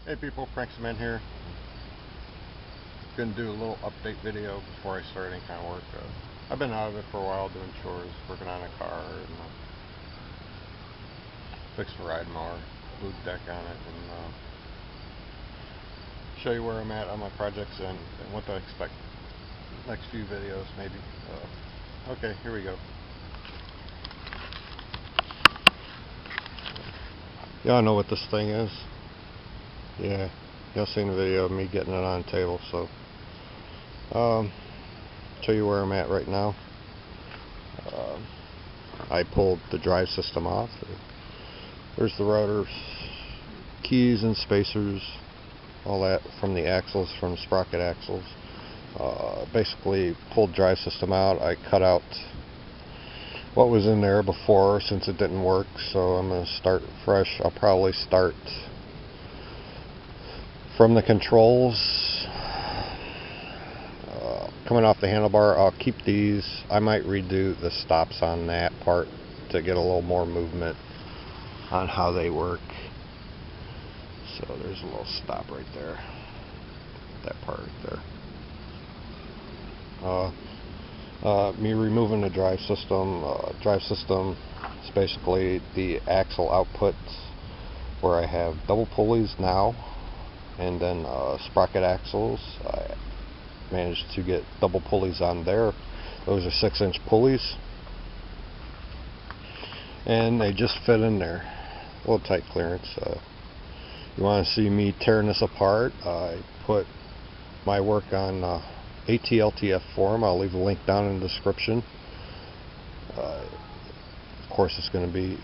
Hey people, Franksman here. Gonna do a little update video before I start any kind of work. I've been out of it for a while doing chores, working on a car, and fixed a ride mower, glued deck on it, and show you where I'm at on my projects and what to expect next few videos maybe. Okay, here we go. Y'all know what this thing is? Yeah, y'all seen the video of me getting it on the table, so show you where I'm at right now. I pulled the drive system off. There's the rotors, keys and spacers, all that from the axles, from sprocket axles. Basically pulled drive system out. I cut out what was in there before since it didn't work, so I'm going to start fresh. I'll probably start from the controls, coming off the handlebar. I'll keep these. I might redo the stops on that part to get a little more movement on how they work. So there's a little stop right there, that part right there. Me removing the drive system. Drive system is basically the axle output where I have double pulleys now, and then sprocket axles. I managed to get double pulleys on there. Those are 6-inch pulleys, and they just fit in there. A little tight clearance. You want to see me tearing this apart? I put my work on ATLTF forum. I'll leave a link down in the description. Of course, it's going to be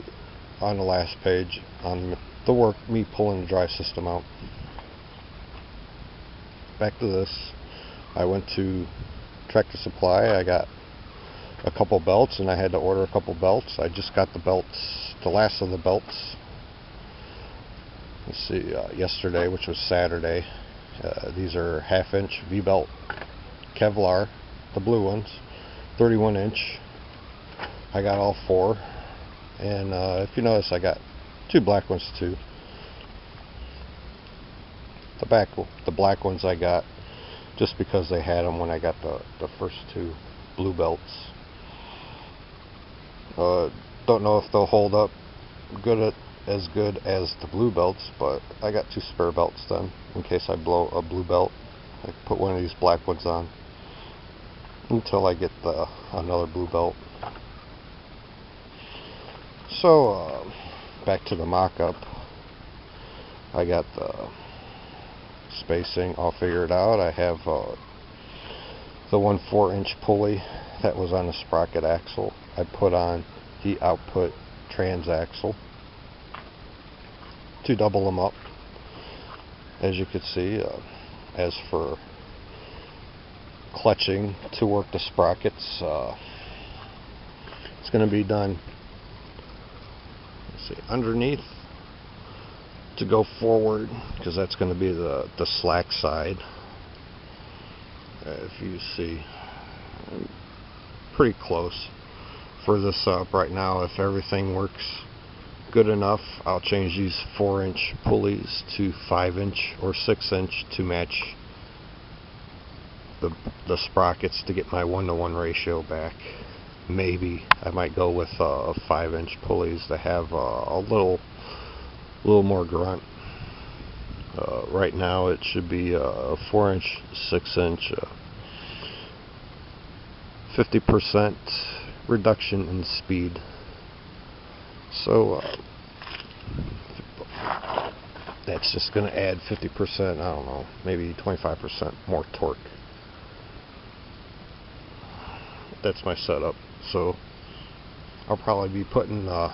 on the last page on the work, me pulling the drive system out. Back to this. I went to Tractor Supply. I got a couple belts, and I had to order a couple belts. I just got the belts, the last of the belts. Let's see, yesterday, which was Saturday. These are 1/2-inch V-belt Kevlar, the blue ones, 31-inch. I got all 4, and if you notice, I got 2 black ones too. The black ones I got just because they had them when I got the first 2 blue belts. Don't know if they'll hold up as good as the blue belts, but I got 2 spare belts then in case I blow a blue belt. I can put one of these black ones on until I get another blue belt. So back to the mock-up. I got the spacing all figured out. I have the 1 4-inch pulley that was on the sprocket axle. I put on the output transaxle to double them up, as you can see. As for clutching to work the sprockets, it's going to be done, let's see, underneath to go forward, because that's going to be the slack side. If you see, I'm pretty close for this up right now. If everything works good enough, I'll change these 4-inch pulleys to 5-inch or 6-inch to match the sprockets to get my 1-to-1 ratio back. Maybe I might go with 5-inch pulleys to have a little more grunt. Right now it should be a 4-inch, 6-inch, 50% reduction in speed. So that's just going to add 50%, I don't know, maybe 25% more torque. That's my setup. So I'll probably be putting a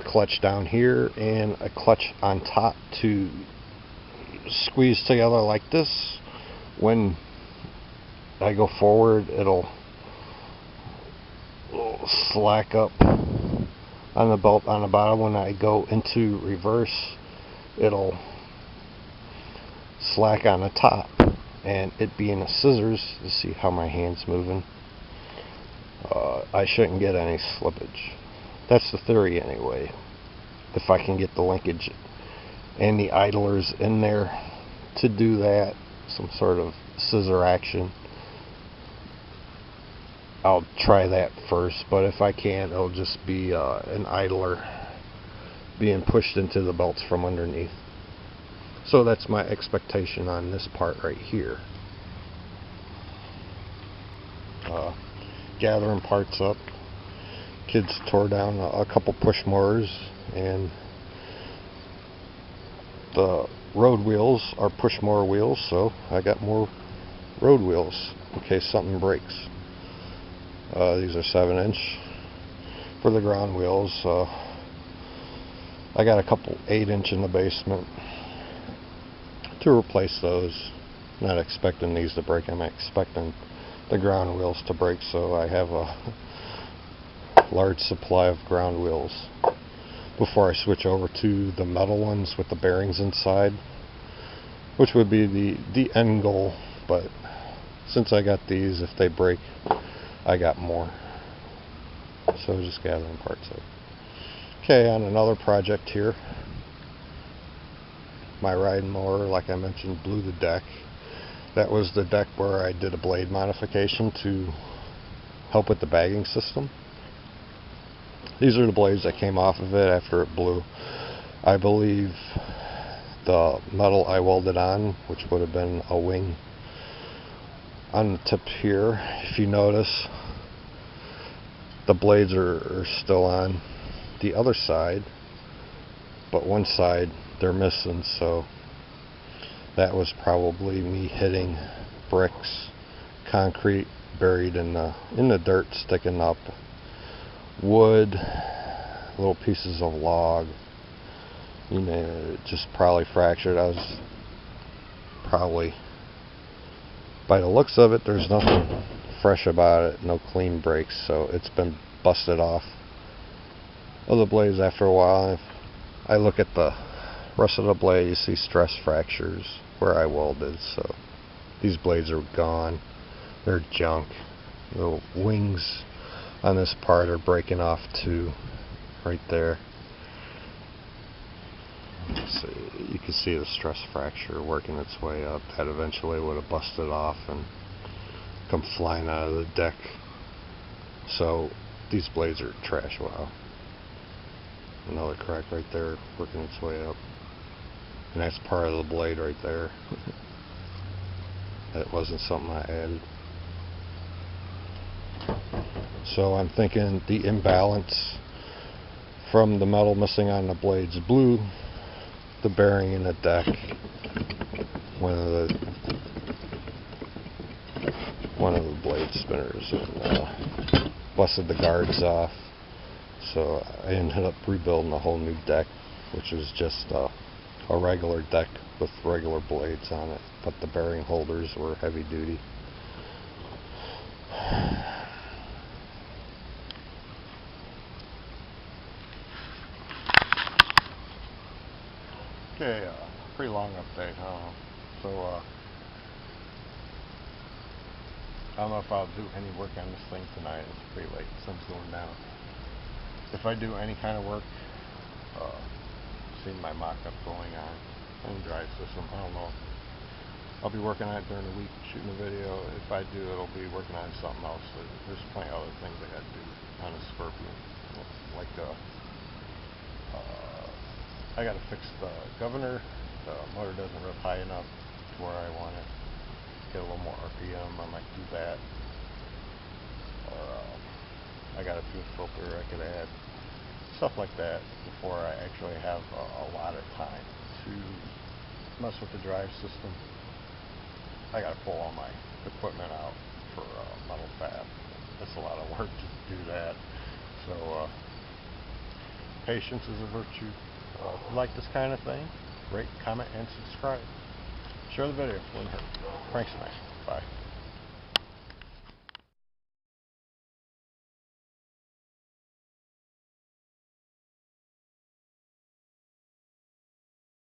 clutch down here and a clutch on top to squeeze together like this. When I go forward, it'll slack up on the belt on the bottom. When I go into reverse, it'll slack on the top, and it being a scissors, you see how my hand's moving, I shouldn't get any slippage. That's the theory anyway, if I can get the linkage and the idlers in there to do that, some sort of scissor action. I'll try that first, but if I can't, it'll just be an idler being pushed into the belts from underneath. So that's my expectation on this part right here. Gathering parts up. Kids tore down a couple push mowers, and the road wheels are push mower wheels, so I got more road wheels in case something breaks. These are 7-inch for the ground wheels. I got a couple 8-inch in the basement to replace those. Not expecting these to break, I'm expecting the ground wheels to break, so I have a large supply of ground wheels before I switch over to the metal ones with the bearings inside, which would be the end goal. But since I got these, if they break, I got more. So just gathering parts up. Okay, on another project here, my riding mower, like I mentioned, blew the deck. That was the deck where I did a blade modification to help with the bagging system. These are the blades that came off of it after it blew. I believe the metal I welded on, which would have been a wing on the tip here, if you notice, the blades are still on the other side, but one side they're missing, so that was probably me hitting bricks, concrete buried in the dirt, sticking up, wood, little pieces of log, you know, just probably fractured. I was probably, by the looks of it, there's nothing fresh about it, no clean breaks, so it's been busted off of the blades after a while. If I look at the rest of the blade, you see stress fractures where I welded, so these blades are gone. They're junk. The wings on this part are breaking off too, right there. So you can see the stress fracture working its way up. That eventually would have busted off and come flying out of the deck. So these blades are trash. Wow. Another crack right there working its way up. And that's part of the blade right there. That wasn't something I added. So I'm thinking the imbalance from the metal missing on the blades blew the bearing in the deck. One of the blade spinners, and busted the guards off. So I ended up rebuilding a whole new deck, which is just a regular deck with regular blades on it, but the bearing holders were heavy duty. Okay, pretty long update, huh? So I don't know if I'll do any work on this thing tonight. It's pretty late, the sun's going down. If I do any kind of work, seen my mock-up going on and drive system, I don't know. I'll be working on it during the week, shooting a video. If I do, it'll be working on something else. There's plenty of other things I got to do on a Scorpion. Like I got to fix the governor. The motor doesn't rip high enough to where I want it. Get a little more RPM. I might do that. Or I got a fuel filter I could add. Stuff like that before I actually have a lot of time to mess with the drive system. I got to pull all my equipment out for metal fab. It's a lot of work to do that. So patience is a virtue. If you like this kind of thing, rate, comment, and subscribe. Share the video. Wouldn't hurt. Thanks, man.